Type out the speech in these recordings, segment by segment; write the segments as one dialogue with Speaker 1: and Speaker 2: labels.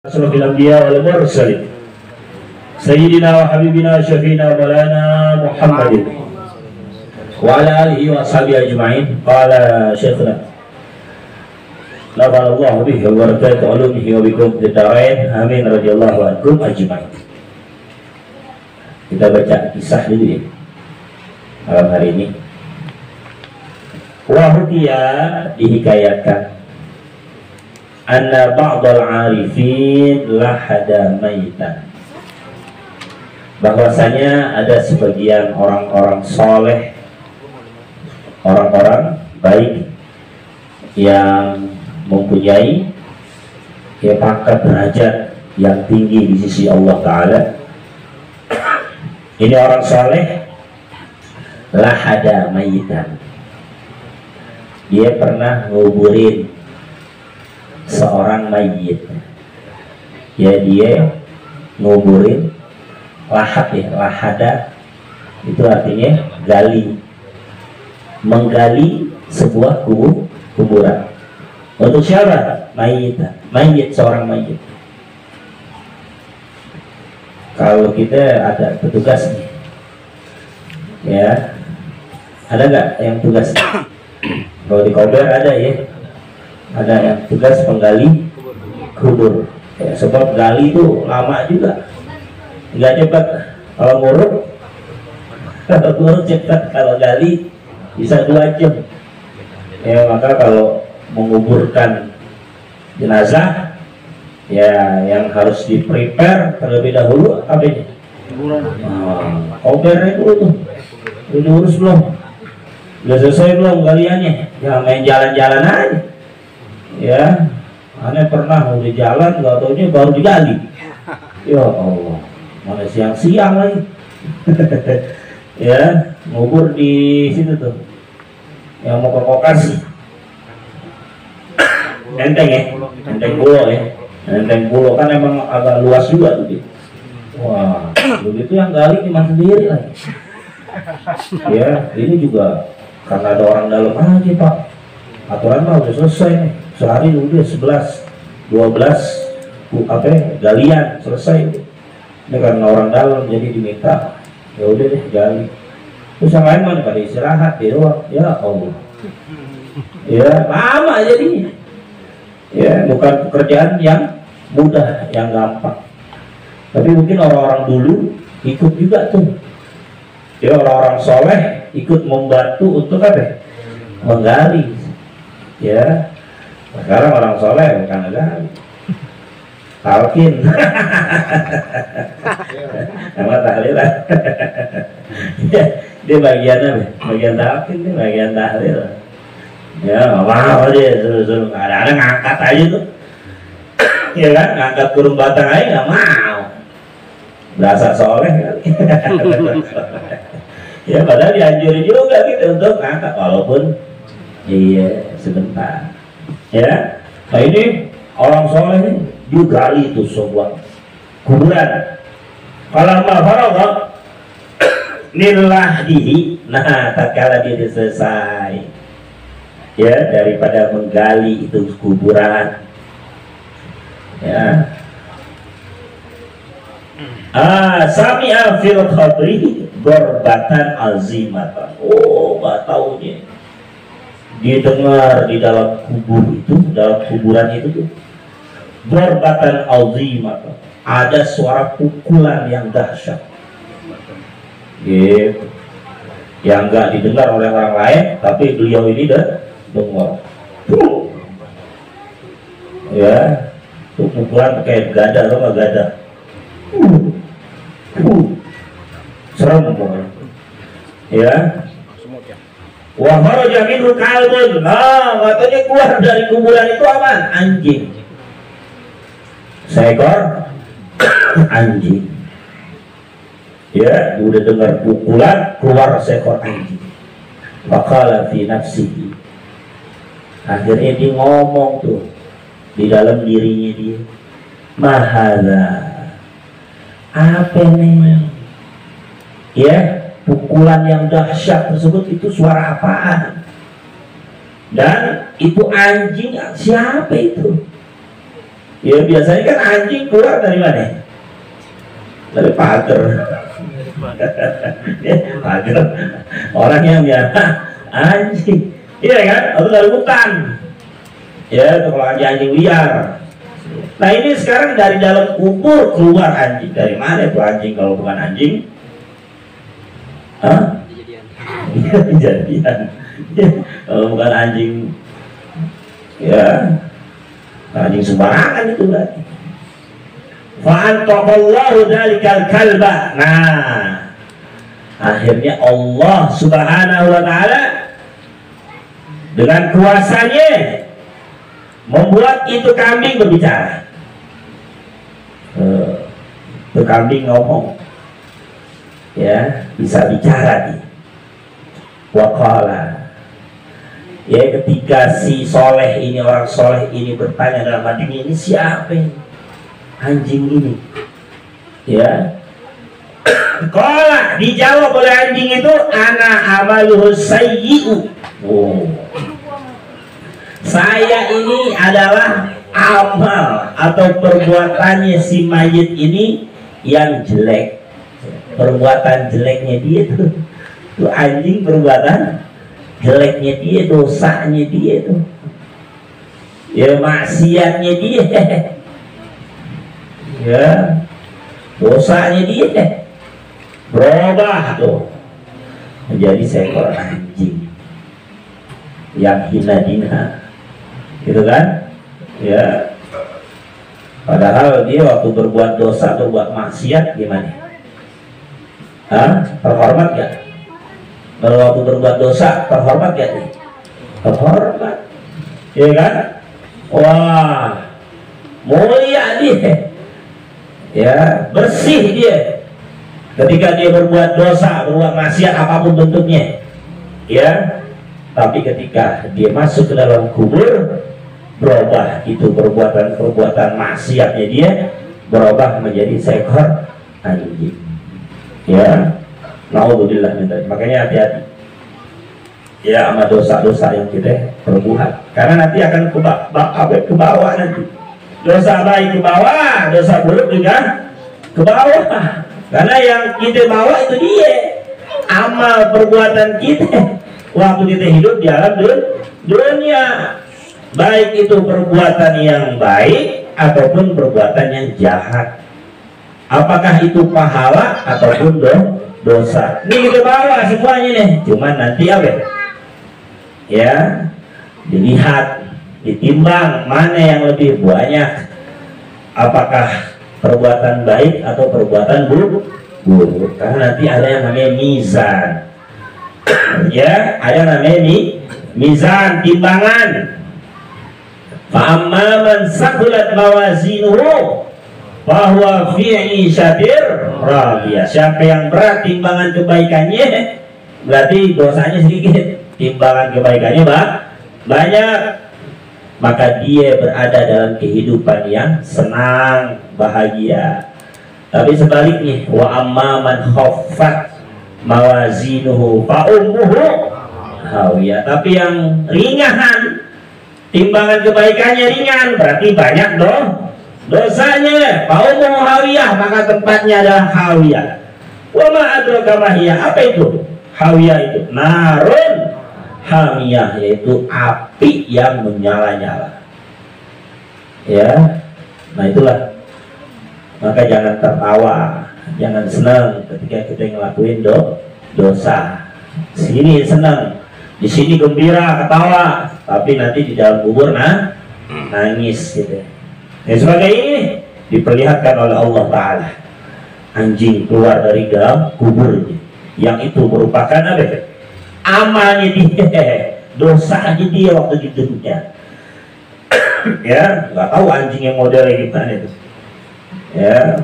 Speaker 1: أشرف الأنبياء والمرسلين سيدنا وحبيبنا شفينا مولانا محمد وعلى آله وأصحابه أجمعين. قال شيخنا نفعنا الله به وبركاته علومه وبكم في الدارين آمين radhiyallahu ankum ajma'in. Kita baca kisah dulu ya malam hari ini. Wahukiya dihikayatkan anna ba'dal arifin lahada maitan, bahwasanya ada sebagian orang-orang soleh, orang-orang baik yang mempunyai pangkat derajat yang tinggi di sisi Allah Ta'ala. Ini orang soleh lahada maitan, dia pernah nguburin seorang mayit. Ya, dia nguburin lahat ya, lahada itu artinya gali, menggali sebuah kuburan. Untuk siapa? Mayit, seorang mayit. Kalau kita ada petugas nih, ya, ada nggak yang tugas? Kalau di Kober ada ya, ada yang tugas penggali kubur ya, sebab gali itu lama juga, nggak cepat. Kalau nguruk cepat, kalau gali bisa 2 jam ya. Maka kalau menguburkan jenazah ya, yang harus di prepare terlebih dahulu apa ini? Kobernya dulu tuh udah diurus belum? Udah selesai belum galiannya? Ya main jalan-jalan aja ya. Aneh pernah mau di jalan, gak taunya baru digali. Ya Allah, mana siang-siang lagi. Ya, ngubur di situ tuh yang mau ke Kokasi. Enteng ya, Enteng Pulau ya. Enteng Pulau kan emang agak luas juga tuh dia. Wah, begitu yang gali cuma sendiri lagi. Ya, ini juga karena ada orang dalam aja Pak. Aturan mah udah selesai nih. Sehari udah 11-12 galian selesai. Ini karena orang dalam jadi diminta, ya udah deh gali. Terus yang lain mana pada istirahat di doang. Ya Allah. Ya lama jadinya. Ya bukan pekerjaan yang mudah, yang gampang. Tapi mungkin orang-orang dulu ikut juga tuh. Ya orang-orang soleh ikut membantu untuk apa? Menggali. Ya. Sekarang orang soleh bukan gali, talqin. Nama tahlilan. Dia bagian apa? Bagian talqin, dia bagian tahlil. Ya nggak mau dia suruh kadang-kadang ngangkat aja tuh. Ya kan, ngangkat kurung batang aja nggak mau. Berasa soleh kali. Ya padahal dianjurin juga gitu untuk ngangkat, walaupun iya sebentar. Ya, nah ini orang soleh ini digali itu sebuah kuburan. Kalau faragha nilahdihi, nah tatkala dia selesai ya daripada menggali itu kuburan, ya, sami'a fil khabri gorbatan azimatan. Oh, nggak taunya didengar di dalam kubur itu, dalam kuburan itu tuh, gorbatan azimatan, ada suara pukulan yang dahsyat, gitu, yang nggak didengar oleh orang lain, tapi beliau ini dengar. Ya, tuh pukulan kayak gada, lo nggak gada, serem pokoknya. Ya. Wa kharaja minhu kalbun. Nah, katanya keluar dari kuburan itu apa? Anjing. Seekor anjing. Ya, udah dengar pukulan, keluar seekor anjing. Faqala fi nafsihi. Akhirnya dia ngomong tuh di dalam dirinya dia. Mahala. Apa nih? Ya, pukulan yang dahsyat tersebut itu suara apaan? Dan itu anjing siapa itu? Ya biasanya kan anjing keluar dari mana? Dari pagar. Ya, pagar. Orang yang biasa anjing, iya kan? Atau dari hutan. Ya, itu kalau anjing liar. Nah ini sekarang dari dalam kubur keluar anjing. Dari mana itu anjing kalau bukan anjing? Hah? Kejadian. Kalau bukan anjing, ya anjing sembarangan itu berarti. Fa'antaqallahu dzalikal kalba. Nah, akhirnya Allah Subhanahu wa taala dengan kuasanya membuat itu kambing berbicara. Itu kambing ngomong, ya, bisa bicara dia. Waqala, ya, ketika si soleh ini, orang soleh ini bertanya dalam hatinya, ini siapa ini? Anjing ini, ya. Qala, dijawab oleh anjing itu, ana amaluhu sayyi'u. Oh, saya ini adalah amal atau perbuatannya si mayit ini yang jelek. Perbuatan jeleknya dia tuh anjing, perbuatan jeleknya dia, dosanya dia tuh, ya, maksiatnya dia, ya, dosanya dia berubah tuh menjadi seekor anjing yang hina-hina, gitu kan? Ya, padahal dia waktu berbuat dosa, berbuat maksiat gimana? Hah? Terhormat gak? Kalau waktu berbuat dosa terhormat gak nih? Terhormat, ya kan? Wah, mulia dia, ya, bersih dia. Ketika dia berbuat dosa, berbuat maksiat apapun bentuknya, ya. Tapi ketika dia masuk ke dalam kubur, berubah itu perbuatan maksiatnya dia berubah menjadi seekor anjing, ya. Naudzubillah min dzalik. Makanya hati-hati ya sama dosa-dosa yang kita perbuat, karena nanti akan ke bawah nanti. Dosa baik ke bawah, dosa buruk juga ke bawah. Karena yang kita bawa itu dia amal perbuatan kita waktu kita hidup di alam dunia, baik itu perbuatan yang baik ataupun perbuatan yang jahat. Apakah itu pahala ataupun dosa, ini kita bawa semuanya nih. Cuman nanti apa? Ya, dilihat, ditimbang mana yang lebih banyak, apakah perbuatan baik atau perbuatan buruk. Karena nanti ada yang namanya mizan, ya, ada yang namanya mizan, timbangan. Fa'amma man saqulat mawazinuhu bahwa fi'i syatir radiyah. Siapa yang berat timbangan kebaikannya, berarti dosanya sedikit, timbangan kebaikannya banyak, maka dia berada dalam kehidupan yang senang, bahagia. Tapi sebaliknya, wa amma man khaffat mawazinuhu fa ummuhu hawiyah. Tapi yang ringan, timbangan kebaikannya ringan, berarti banyak dosanya, faumuhu hawiyah, maka tempatnya adalah hawiyah. Wa ma adraka ma hiya, apa itu hawiyah? Itu narun hamiyah, yaitu api yang menyala-nyala, ya. Nah itulah, maka jangan tertawa, jangan senang ketika kita ngelakuin dosa. Sini senang, di sini gembira, ketawa, tapi nanti di dalam kubur nangis gitu. Dan sebagai ini diperlihatkan oleh Allah Ta'ala, anjing keluar dari dalam kubur, yang itu merupakan apa? Amalnya dia, dosanya dia waktu di dunia. Ya, nggak tahu anjing yang modelnya gimana itu. Ya.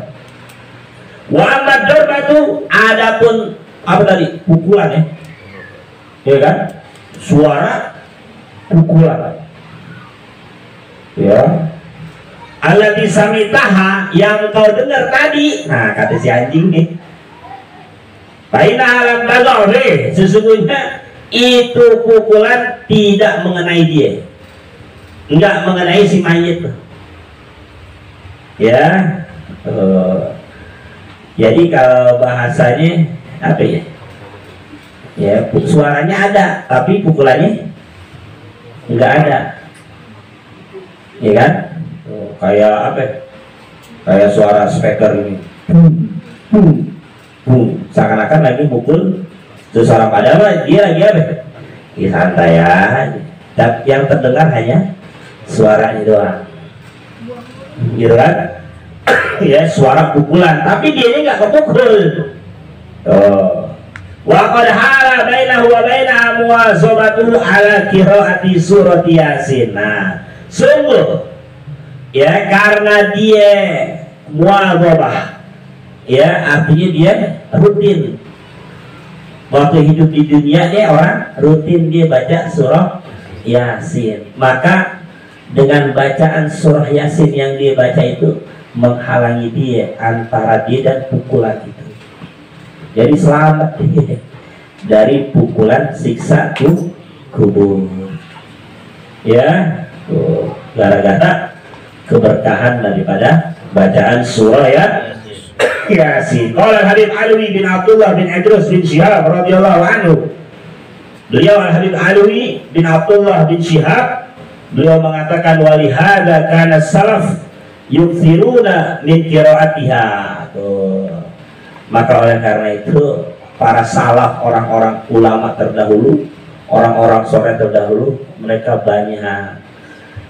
Speaker 1: Wa madarbatu, adapun apa tadi? Pukulan, ya kan? Suara pukulan, ya. Allati samitaha, yang kau dengar tadi. Nah, kata si anjing nih, Faina alam tazawri, sesungguhnya itu pukulan tidak mengenai dia, enggak mengenai si mayit. Ya, jadi kalau bahasanya apa ya? Ya, suaranya ada, tapi pukulannya nggak ada, ya kan? Kayak apa? Kayak suara speaker ini, seakan-akan lagi pukul seseorang, padahal dia lagi apa? Ya santai aja. Dan yang terdengar hanya suaranya doang, gitu kan? Ya, suara pukulan, tapi dia ini nggak kepukul. Wa qad hala bainahu wa baina muwazabatuhu ala qiraati surat Yasin. Nah, sungguh ya, karena dia muwazabah, ya artinya dia rutin. Waktu hidup di dunia dia orang rutin dia baca surah Yasin, maka dengan bacaan surah Yasin yang dia baca itu menghalangi dia antara dia dan pukulan itu. Jadi selamat dia dari pukulan siksa kubur. Ya, gara-gara keberkahan daripada bacaan surah ya Yasin. Qala Habib Alwi bin Abdullah bin Idrus bin Syihab radhiyallahu anhu. Beliau Habib Alwi bin Abdullah bin Syihab, beliau mengatakan walihada kana salaf yukthiruna min qiraatiha. Maka oleh karena itu para salaf, orang-orang ulama terdahulu, orang-orang soleh terdahulu, mereka banyak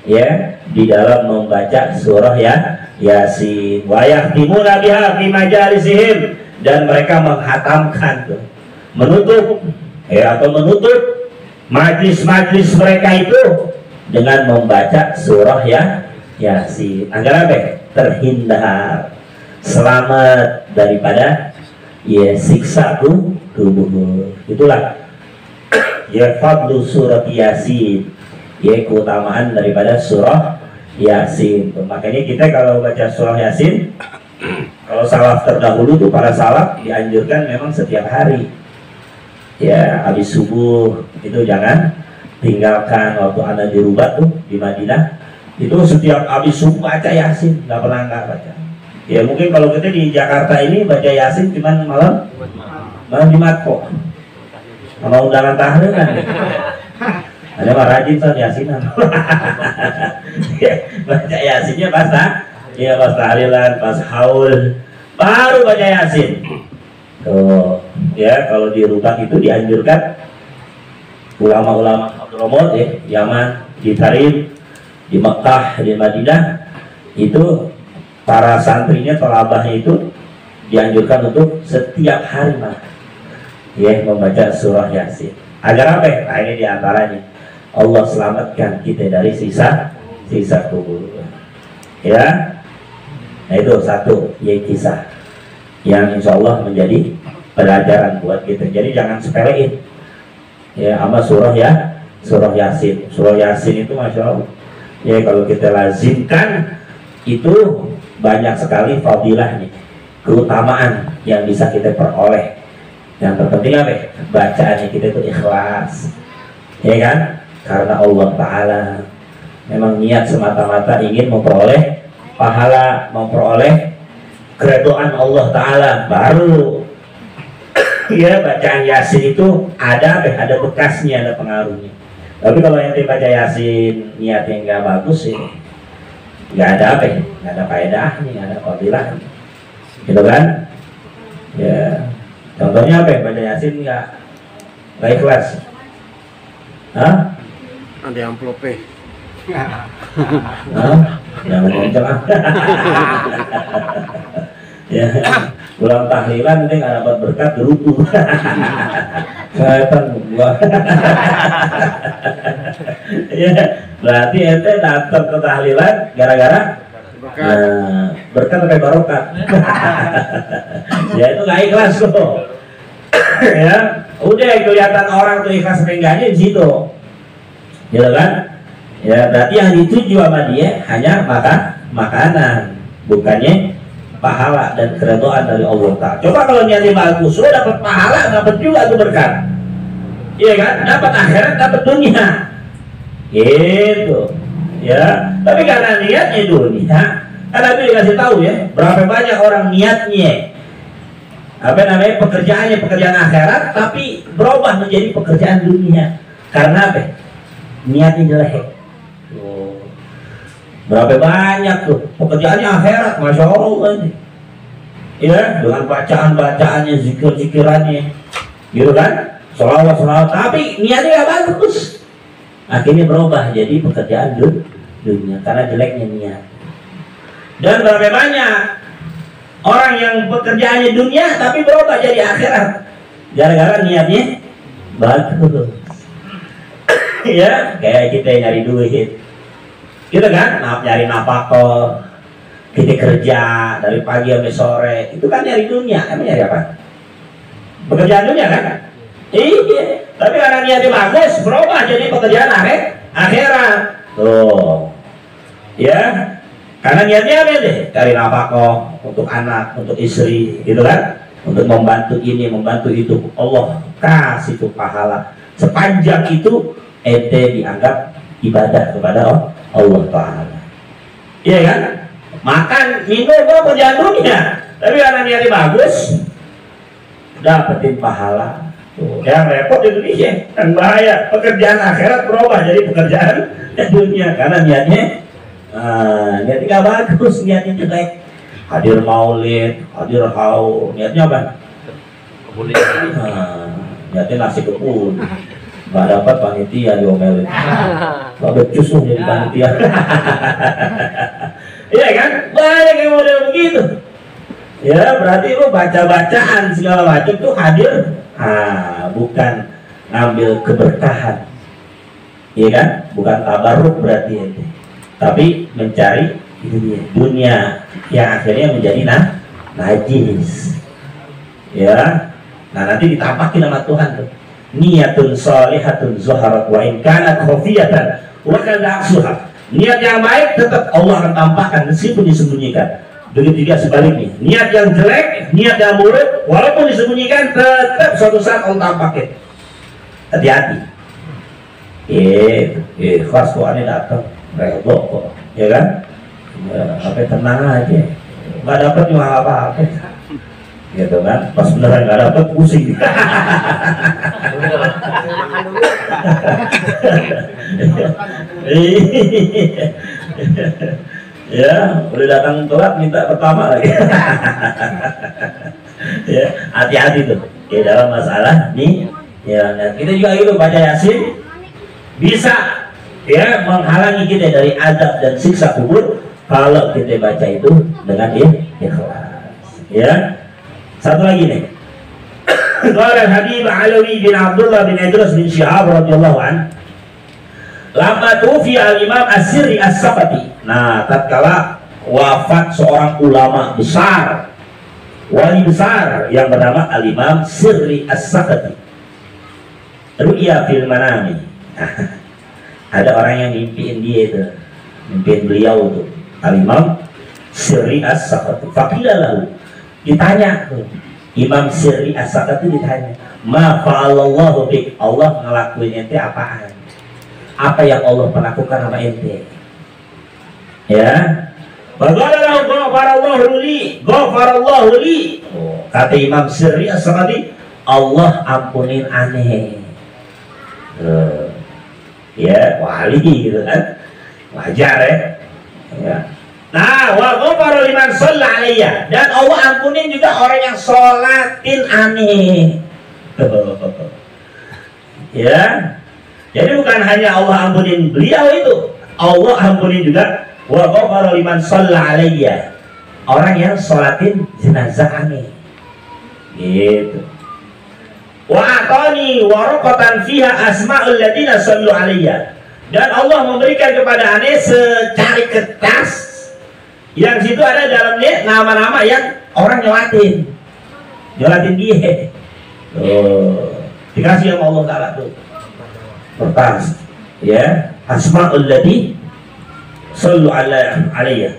Speaker 1: ya di dalam membaca surah ya Yasin. Wa yahtimuna biha fi majalisihim, dan mereka menghatamkan tuh, menutup ya atau menutup majlis-majlis mereka itu dengan membaca surah ya Yasin, agar apa? Terhindar, selamat daripada ya siksa kubur. Itulah ya fadlu surat Yasin, ya keutamaan daripada surah Yasin. Makanya kita kalau baca surah Yasin, kalau salaf terdahulu tuh, para salaf dianjurkan memang setiap hari. Ya, habis subuh itu jangan tinggalkan. Waktu Anda di Rubat tuh di Madinah, itu setiap habis subuh baca Yasin, nggak pernah nggak baca. Ya mungkin kalau kita di Jakarta ini baca Yasin cuman malam Jumat kok, sama undangan tahlil kan. Ada mah rajin kan Yasinan. Ya, baca Yasinnya pas ya pas tahlilan, pas haul, baru baca Yasin. Tuh, ya kalau di Rubak itu dianjurkan ulama-ulama Hadramut ya, Yaman, di Tarim, di Mekah, di Madinah, itu para santrinya, tolabahnya itu dianjurkan untuk setiap hari ya membaca surah Yasin. Agar apa? Nah, ini diantaranya Allah selamatkan kita dari sisa kubur. Ya, nah itu satu ya kisah yang insya Allah menjadi pelajaran buat kita. Jadi jangan sepelein ya sama surah Yasin. Surah Yasin itu masya Allah ya, kalau kita lazimkan itu banyak sekali fadilahnya, keutamaan yang bisa kita peroleh. Yang terpenting apa? Bacaannya kita itu ikhlas, ya kan? Karena Allah Ta'ala memang niat semata-mata ingin memperoleh pahala, memperoleh keridhaan Allah Ta'ala, baru ya bacaan Yasin itu ada bekasnya, ada pengaruhnya. Tapi kalau yang baca Yasin niatnya nggak bagus sih, nggak ada nggak ada faedahnya, nggak ada fadilahnya, gitu kan? Ya, contohnya baca Yasin nggak ikhlas, hah?
Speaker 2: Ada amplopnya.
Speaker 1: Jangan kenceng ya, pulang tahlilan nanti nggak dapat berkat gerutu. Setan gua. Ya, berarti ente datang ke tahlilan gara-gara berkat sampai barokat. Ya itu nggak ikhlas tuh. Ya, udah kelihatan orang tuh ikhlas sampai enggaknya di situ. Gitu kan? Ya, berarti yang dituju sama dia hanya makanan, bukannya pahala dan keridhaan dari Allah Ta'ala. Coba kalau niatnya bagus, sudah dapat pahala, dapat juga tuh berkat. Iya kan? Dapat akhirat, dapat dunia. Gitu. Ya, tapi karena niatnya dunia, Kan Nabi dikasih tahu ya, berapa banyak orang niatnya pekerjaannya pekerjaan akhirat tapi berubah menjadi pekerjaan dunia. Karena apa? Niatnya jelek. Berapa banyak tuh pekerjaannya akhirat, masya Allah ini. Ya, dengan bacaan-bacaannya, zikir-zikirannya, gitu kan? Sholawat, tapi niatnya gak bagus. Akhirnya berubah jadi pekerjaan dunia karena jeleknya niat. Dan berapa banyak orang yang pekerjaannya dunia tapi berubah jadi akhirat gara-gara niatnya bagus. Ya, kayak kita yang nyari duit, gitu kan? Nyari nafkah, kita kerja dari pagi sampai sore, itu kan nyari dunia. Emang nyari apa? Pekerjaan dunia kan? Iya. Tapi karena niatnya bagus, berubah jadi pekerjaan akhirat. Tuh, ya. Karena niatnya apa deh? Cari nafkah untuk anak, untuk istri, gitu kan? Untuk membantu ini, membantu itu. Allah kasih itu pahala. Sepanjang itu ente dianggap ibadah kepada Allah Ta'ala. Iya kan? Makan, minum, pekerjaan dunia. Tapi karena niatnya bagus, dapetin pahala. Tuh, yang repot di Indonesia kan bahaya. Pekerjaan akhirat berubah jadi pekerjaan dunia karena niatnya niatnya gak bagus, niatnya jelek. Hadir maulid, hadir haul, niatnya apa? Niatnya nasi kebun, gak dapat panitia diomelin. Gak becus tuh jadi panitia. Iya kan? Banyak yang model begitu. Ya berarti lu baca-bacaan segala macam tuh hadir, bukan ngambil keberkahan. Iya kan? Bukan tabarruk berarti itu. Tapi mencari dunia yang akhirnya menjadi najis. Ya, nah nanti ditampakin sama Tuhan tuh. Niatun shalihatun zuharat wa in kanat khafiyatan wa kana aksuha. Niat yang baik tetap Allah akan tampakkan meskipun disembunyikan. Begitu juga sebaliknya. Niat yang jelek, niat yang buruk, walaupun disembunyikan tetap suatu saat Allah tampakin. Hati-hati. Ikhlas Tuhan datang. Rebo kok, ya kan? Apa tenang aja, nggak dapat juga apa-apa, gitu kan? Pas beneran nggak dapat pusing. Ya, udah datang telat minta pertama lagi. Ya, hati-hati tuh. Ya dalam masalah nih, ya kita juga gitu baca Yasin bisa. Ya, menghalangi kita dari azab dan siksa kubur kalau kita baca itu dengan ikhlas. Ya, satu lagi nih. Qala Habib Alawi bin Abdullah bin Idris bin Syihab radhiyallahu an, lama tufi al-Imam As-Sirri As-Saqati. Nah, tatkala wafat seorang ulama besar, wali besar yang bernama al-Imam Sirri As-Saqati. Ru'ya fil manami. Ada orang yang mimpiin dia itu, mimpiin beliau itu, al-Imam Sirri As-Saqati. Faqila lahu, ditanya tuh, Imam Sirri As-Saqati ditanya, ma fa'alallahu bik, Allah ngelakuin ente apaan? Apa yang Allah perlakukan sama ente? Ya, bagaimana ghafarallahu li. Kata Imam Sirri As-Saqati, Allah ampunin aneh. Ya, wali gitu kan, wajar ya. Nah, wa ghafara liman shalla alayya, dan Allah ampunin juga orang yang sholatin aneh. Ya, jadi bukan hanya Allah ampunin beliau itu, Allah ampunin juga wa ghafara liman shalla alayya, orang yang sholatin jenazah aneh. Gitu. Wa atani waraqatan fiha asma'ul ladina sallu alayya, dan Allah memberikan kepada aneh secari kertas yang situ ada dalamnya nama-nama yang orang nyolatin dia. Dikasih sama Allah Ta'ala tuh kertas, ya, asma'ul ladina sallu alayya.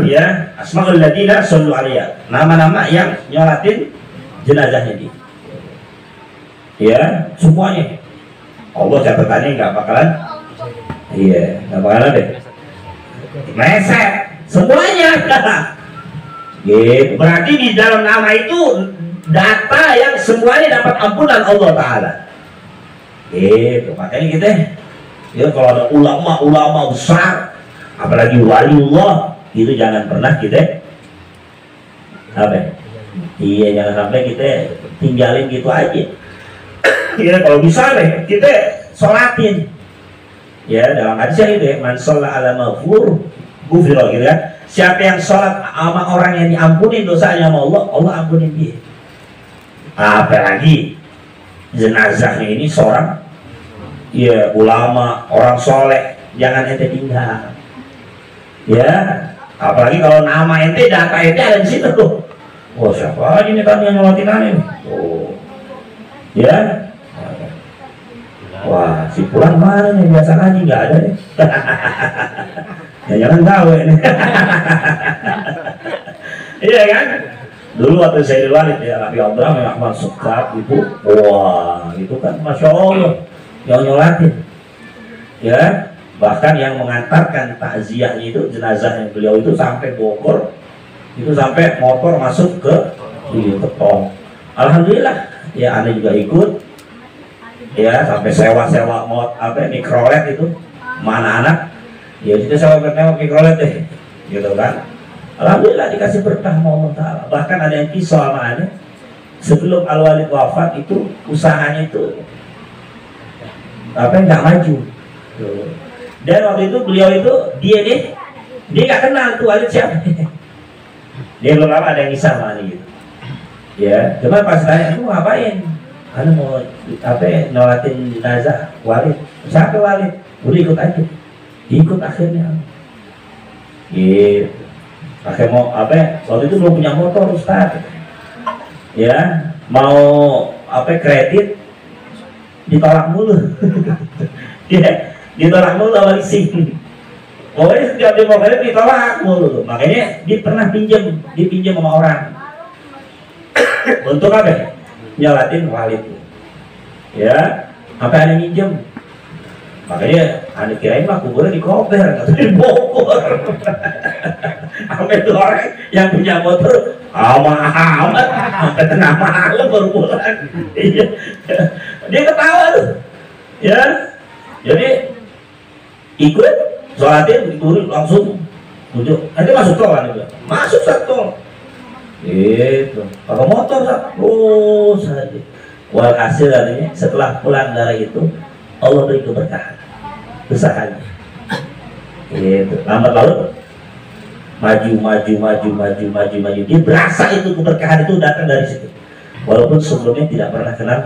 Speaker 1: Ya, asma'ul ladina sallu alayya, nama-nama yang nyolatin jenazahnya dia. Ya, semuanya. Allah catatannya nggak bakalan, iya, nggak bakalan deh. Meset, semuanya. Gitu. Berarti di dalam nama itu data yang semuanya dapat ampunan Allah Ta'ala. Gitu. Makanya kita ya kalau ada ulama-ulama besar, apalagi waliullah, itu jangan pernah kita apa ya? Iya, jangan sampai kita tinggalin gitu aja. Ya kalau bisa deh kita sholatin. Ya dalam hadis itu ya, man sholla ala maghfur ghufira gitu kan. Siapa yang sholat sama orang yang diampuni dosanya sama Allah, Allah ampunin dia. Apalagi jenazahnya ini seorang ya ulama, orang soleh, jangan ente tinggal. Ya, apalagi kalau nama ente, data ente ada di situ tuh. Oh siapa ini kan yang nyolatin aneh? Oh, ya. Wah, si pulang mana nih? Biasa ngaji nggak ada nih. Ya jangan tahu ini. Iya kan? Dulu waktu saya di Walid ya, Nabi Abdurrahman Ahmad Sukab itu, wah itu kan masya Allah yang nyolatin. Ya, bahkan yang mengantarkan takziahnya itu jenazahnya beliau itu sampai Bogor, itu sampai motor masuk ke Ketong. Alhamdulillah, ya aneh juga ikut. Ya sampai sewa mikrolet itu mana anak ya kita sewa mikrolet deh gitu kan. Alhamdulillah dikasih berkah Allah Ta'ala. Bahkan ada yang kisah sama aneh sebelum Al-Walid wafat itu usahanya itu nggak maju tuh. Dan waktu itu beliau itu dia nggak kenal tuh Walid siapa. Dia belum lama ada yang kisah sama aneh gitu ya. Cuma pas tanya aku ngapain, anu mau nolatin jenazah Walid. Siapa Walid? Udah ikut aja. Ikut akhirnya. Gitu. Akhirnya mau waktu itu belum punya motor Ustaz. Ya, mau kredit ditolak mulu. Ya, ditolak mulu sama leasing. Pokoknya setiap dia mau kredit ditolak mulu. Makanya dia pernah dipinjam sama orang. Untuk apa? Nyolatin Walid. Ya, sampai ada minjem. Makanya anda kirain mah kuburnya dikoper, atau dibongkar. Sampai itu orang yang punya motor amat sampai tengah malam baru pulang. Dia ketawa tuh. Ya, jadi ikut sholatin turun langsung tujuh. Nanti masuk tol kan juga. Masuk satu. Gitu. Pakai motor terus saja. Walhasil artinya setelah pulang dari itu Allah beri keberkahan usahanya. Gitu. Lambat laut maju. Dia berasa itu keberkahan itu datang dari situ. Walaupun sebelumnya tidak pernah kenal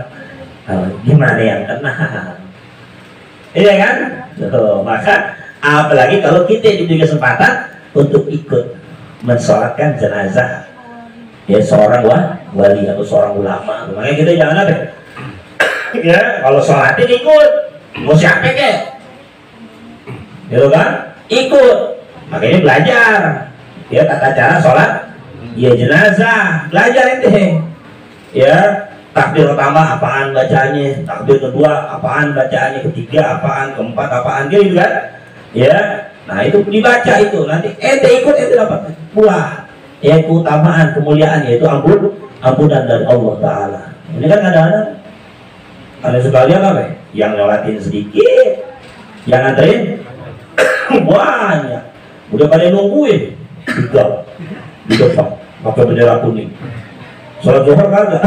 Speaker 1: gimana yang kenal. Iya kan? Tuh, maka apalagi kalau kita diberi kesempatan untuk ikut mensolatkan jenazah ya seorang wali atau seorang ulama. Makanya kita jangan apa ya kalau sholatin ikut, mau siapa kek gitu kan, ikut. Makanya belajar ya tata cara sholat ya jenazah, belajar ente ya. Takbir pertama apaan bacanya, takbir kedua apaan bacaannya, ketiga apaan, keempat apaan gitu kan ya. Nah itu dibaca itu, nanti ente ikut, ente dapat buah ya, keutamaan, kemuliaan, yaitu ampunan dari Allah Ta'ala. Ini kan kadang-kadang ada sekalian apa ya? Yang nyolatin sedikit, yang nganterin banyak, udah pada nungguin di depan pakai bendera kuning. Sholat zuhur kagak.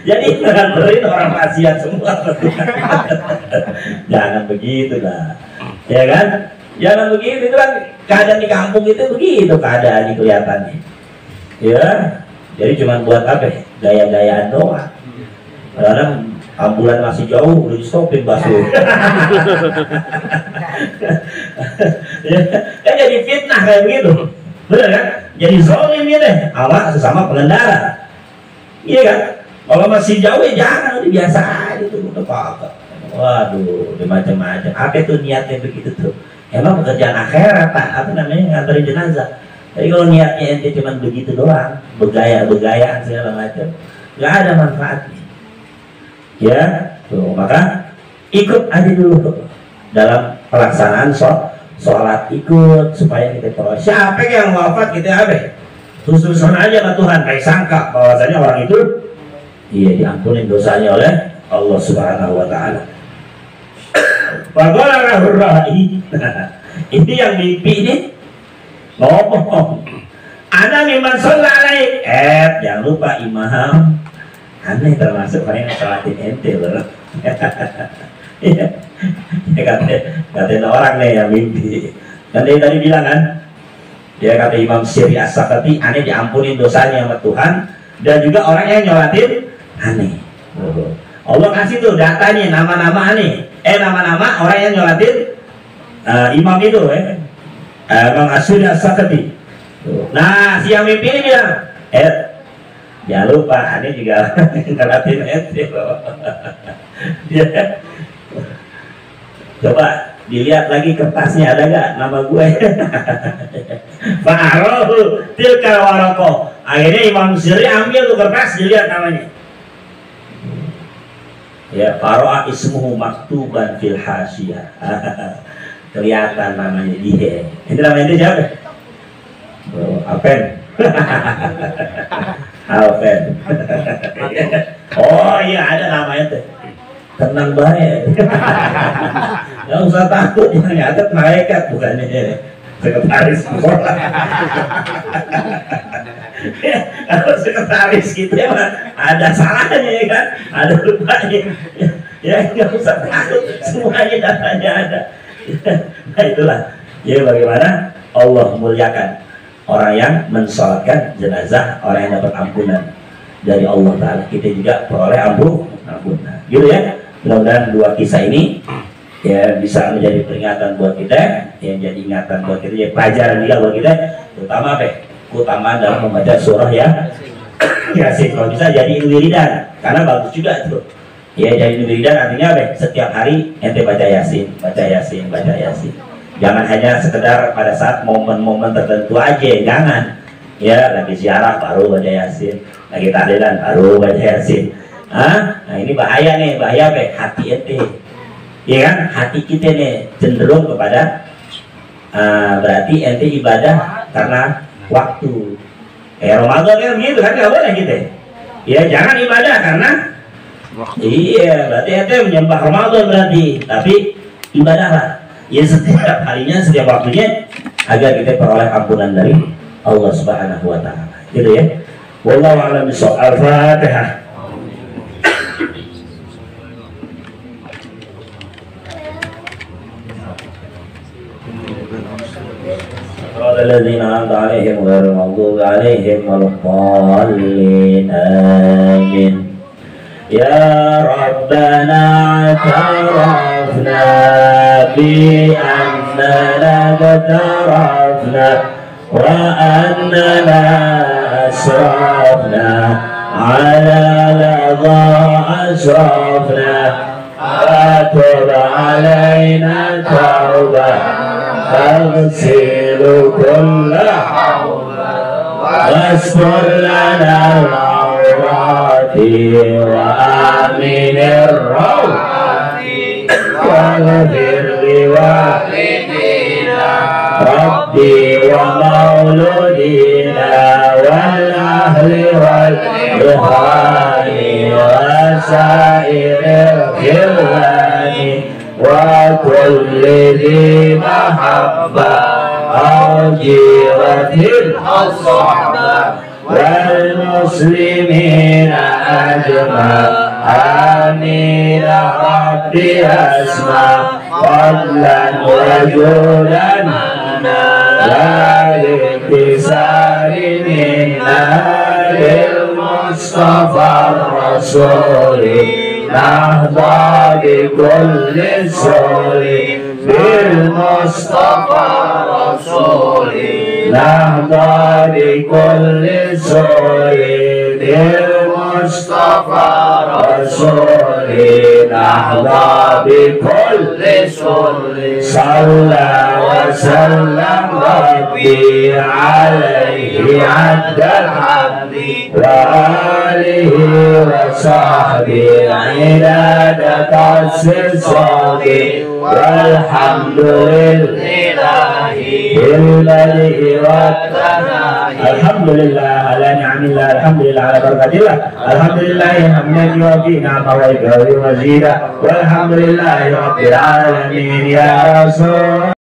Speaker 1: Jadi nganterin orang maksiat semua. Jangan begitu lah, ya kan? Jangan begitu, itu kan keadaan di kampung itu begitu keadaan kelihatannya. Ya, jadi cuma buat apa? Gaya-gayaan doang. Kadang ambulan masih jauh, udah di stopin bakso. Ya, kan jadi fitnah kayak begitu, bener kan? Jadi zolim gitu deh, sama sesama pengendara. Iya kan? Kalau masih jauh ya jangan, udah biasa aja tuh, udah apa-apa. Waduh, udah macam-macam. Apa itu niatnya begitu tuh? Emang pekerjaan akhirat, apa namanya, nganterin jenazah. Tapi kalau niatnya ente cuma begitu doang, begayaan segala macam, nggak ada manfaatnya. Ya, tuh, maka ikut aja dulu dalam pelaksanaan sholat ikut supaya kita peroleh. Siapa yang wafat kita apa? Terus-terusan aja sama Tuhan, baik sangka bahwasanya orang itu iya diampuni dosanya oleh Allah Subhanahu wa taala. Ini yang mimpi ini ngomong. Ana mimman shalla alaik. Jangan lupa imam. Aneh termasuk orang yang sholatin ente loh. Kata orang nih yang mimpi. Dan dia tadi bilang kan, dia kata Imam Syiri As-Sakati, aneh diampuni dosanya sama Tuhan, dan juga orang yang nyolatin aneh. Allah kasih tuh datanya, nama-nama aneh. Nama-nama orang yang nyolatin imam itu, Imam Syiri As-Sakati. Nah, si yang mimpi ini bilang, jangan lupa, aneh juga nyolatin ente loh. Coba dilihat lagi kertasnya, ada gak nama gue? Fa'arohu tilkal waraqah. Akhirnya Imam Syiri ambil tuh kertas, dilihat namanya. Ya, Faro'a ismuhu maktuban fil hasyiyah. Kelihatan namanya dia. Ini namanya dia siapa? Alpen. Alpen. Oh iya, ada namanya tuh. Tenang baik. Gak usah takut, yang nyatet malaikat bukannya sekretaris sekolah. Kalau sekretaris gitu ya ada salahnya ya kan, ada lupanya. Ya nggak usah takut, semuanya datanya ada. Nah itulah ya bagaimana Allah muliakan orang yang mensolatkan jenazah, orang yang dapat ampunan dari Allah Ta'ala. Kita juga peroleh ampunan gitu ya. Mudah-mudahan dua kisah ini ya bisa menjadi peringatan buat kita, ya jadi ingatan buat kita, ya pelajaran juga buat kita, terutama apa? Keutamaan dalam membaca surah ya Yasin. Kalau bisa jadi wiridan, karena bagus juga tuh. Ya jadi wiridan artinya apa? Setiap hari ente baca Yasin, baca Yasin, baca Yasin. Jangan hanya sekedar pada saat momen-momen tertentu aja, jangan. Ya lagi ziarah baru baca Yasin, lagi tahlilan baru baca Yasin. Nah ini bahaya nih, bahaya apa? Hati ente. Ya kan, hati kita nih cenderung kepada berarti ente ibadah karena waktu. Ramadan kan gitu kan, nggak boleh gitu. Ya jangan ibadah karena waktu. Iya, berarti ente menyembah Ramadan berarti, tapi ibadahlah. Ya setiap harinya, setiap waktunya, agar kita peroleh ampunan dari Allah Subhanahu wa taala. Gitu ya. Wallahu a'lam bishawab. Al-Fatihah. الذين أنعمت عليهم غير المغضوب عليهم ولا الضالين آمين. يا ربنا اعترفنا بأننا اقترفنا وأننا أسرفنا على لظى أسرفنا فتب علينا توبة تغسل كل واستر لنا العورات وآمن الروعات واغفر لوالدينا ربي ومولودينا والأهل والإخوان وسائر الخلان وكل ذي محبة أو جيرة الصحبة والمسلمين أجمعين ربي أسمع فضلا وجودا لا لانكسار منا للمصطفى الرسول نهضى بكل سور بالمصطفى الرسول نهضى بكل سور بالمصطفى الرسول نهضى بكل سور صلى وسلم ربي عليه عد الحمد وآله وصحبه عداد كأس الصابي والحمد لله بالبدء والثناء الحمد لله على نعم الله الحمد لله على بركة الله الحمد لله حمدا يوفي نعمه ويكفي مزيدا والحمد لله رب العالمين يا رسول